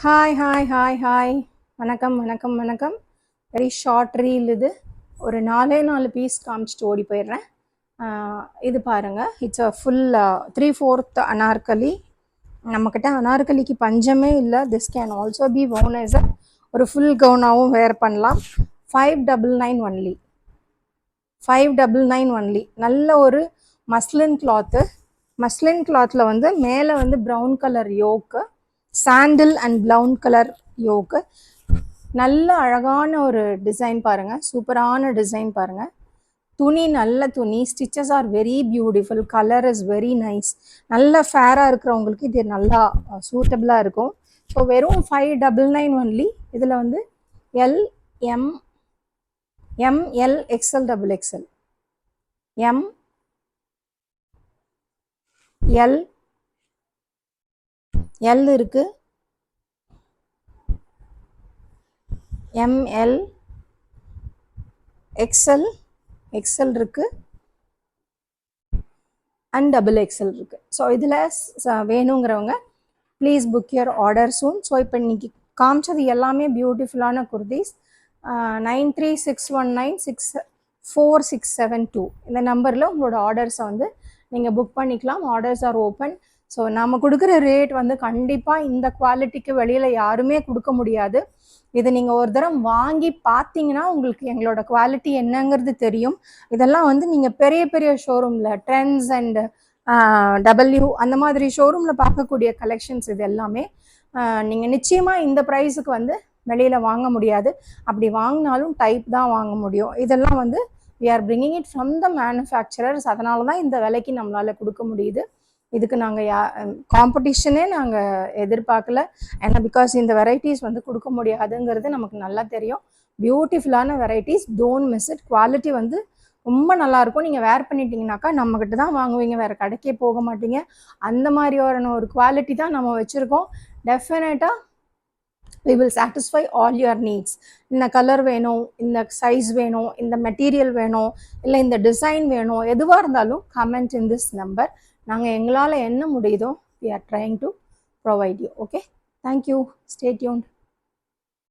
Hi வணக்கம் வணக்கம் வணக்கம். வெரி ஷார்ட் ரீல் இது. ஒரு 4 பீஸ் காமிச்சிட்டு ஓடி போயிடுறேன். இது பாருங்கள், இட்ஸ் அ ஃபுல் 3/4 அனார்கலி. நம்மக்கிட்ட அனார்கலிக்கு பஞ்சமே இல்லை. This can also be worn as a ஒரு ஃபுல் கவுனாகவும் வேர் பண்ணலாம். 599 ஒன்லி. 599 ஒன்லி. நல்ல ஒரு மஸ்லின் கிளாத்து. மஸ்லின் கிளாத்தில் வந்து மேலே வந்து brown colour yoke, sandal and brown colour yoke. நல்ல அழகான ஒரு டிசைன் பாருங்கள், சூப்பரான டிசைன் பாருங்கள். துணி நல்ல துணி, stitches are very beautiful, colour is very nice. நல்ல ஃபேராக இருக்கிறவங்களுக்கு இது நல்லா சூட்டபிளாக இருக்கும். ஸோ வெறும் 599 ஒன்லி. இதில் வந்து L, M, ML, XL, XXL, M, L இருக்கு, எம்எல், எக்ஸ்எல் இருக்கு அண்ட் XXL இருக்கு. ஸோ இதில் வேணுங்கிறவங்க please book your order soon. So இப்போ இன்னைக்கு காமிச்சது எல்லாமே பியூட்டிஃபுல்லான குர்தீஸ். 9361964672 இந்த நம்பரில் உங்களோட ஆர்டர்ஸை வந்து நீங்கள் புக் பண்ணிக்கலாம். Orders R open. ஸோ நம்ம கொடுக்குற ரேட் வந்து கண்டிப்பாக இந்த குவாலிட்டிக்கு வெளியில் யாருமே கொடுக்க முடியாது. இது நீங்கள் ஒரு தரம் வாங்கி பார்த்தீங்கன்னா உங்களுக்கு எங்களோட குவாலிட்டி என்னங்கிறது தெரியும். இதெல்லாம் வந்து நீங்கள் பெரிய பெரிய ஷோரூமில், ட்ரெண்ட்ஸ் அண்ட் டபிள்யூ அந்த மாதிரி ஷோரூமில் பார்க்கக்கூடிய கலெக்ஷன்ஸ் இது எல்லாமே. நீங்கள் நிச்சயமாக இந்த ப்ரைஸுக்கு வந்து வெளியில் வாங்க முடியாது. அப்படி வாங்கினாலும் டைப் தான் வாங்க முடியும். இதெல்லாம் வந்து we are bringing it from the manufacturers. அதனால தான் இந்த விலைக்கு நம்மளால் கொடுக்க முடியுது. இதுக்கு நாங்கள் காம்படிஷனே நாங்கள் எதிர்பார்க்கல. ஏன்னா பிகாஸ் இந்த வெரைட்டிஸ் வந்து கொடுக்க முடியாதுங்கிறது நமக்கு நல்லா தெரியும். பியூட்டிஃபுல்லான varieties, don't miss it. Quality வந்து ரொம்ப நல்லாயிருக்கும். நீங்கள் வேர் பண்ணிட்டீங்கன்னாக்கா நம்மக்கிட்ட தான் வாங்குவீங்க, வேறு கடைக்கே போக மாட்டீங்க. அந்த மாதிரியான ஒரு குவாலிட்டி தான் நம்ம வச்சுருக்கோம். டெஃபினட்டாக we will satisfy all your needs. இந்த கலர் வேணும், இந்த சைஸ் வேணும், இந்த மெட்டீரியல் வேணும், இல்லை இந்த டிசைன் வேணும், எதுவாக இருந்தாலும் கமெண்ட் இன் திஸ் நம்பர். நாங்கள் எங்களால் என்ன முடியுதோ we are trying to provide you. Okay, thank you, stay tuned.